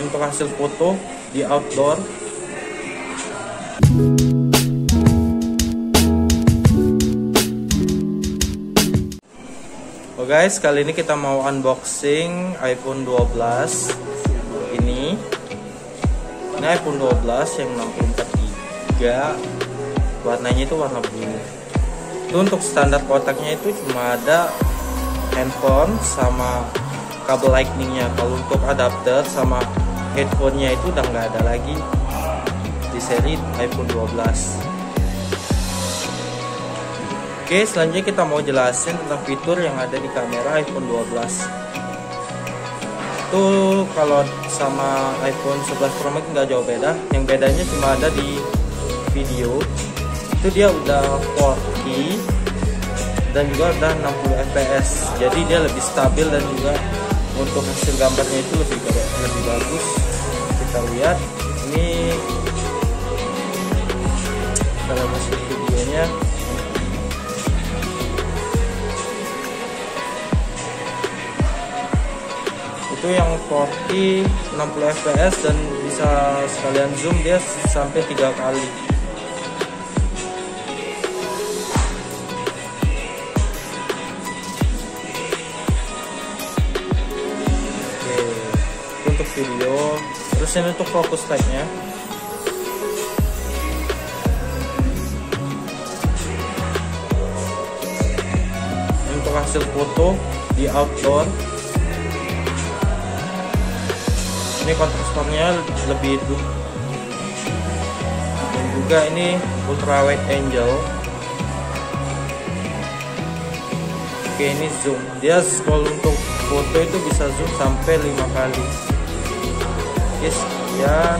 untuk hasil foto di outdoor. Oh guys, kali ini kita mau unboxing iPhone 12 ini iPhone 12 yang 64GB, warnanya itu warna biru. Itu untuk standar kotaknya itu cuma ada handphone sama kabel lightningnya. Kalau untuk adapter sama headphone-nya itu udah nggak ada lagi di seri iPhone 12. Oke, selanjutnya kita mau jelasin tentang fitur yang ada di kamera iPhone 12. Itu kalau sama iPhone 11 Pro Max nggak jauh beda. Yang bedanya cuma ada di video. Itu dia udah 4K dan juga udah 60 fps. Jadi dia lebih stabil dan juga untuk hasil gambarnya itu lebih bagus. Kita lihat ini dalam hasil videonya. Itu yang 4K 60 fps dan bisa sekalian zoom dia sampai 3 kali. Oke, untuk video. Terus ini untuk focus type-nya. Untuk hasil foto di outdoor. Ini kontrastornya lebih hidup dan juga ini ultra wide angle. Oke, ini zoom, dia kalau untuk foto itu bisa zoom sampai 5 kali. Oke, sekian.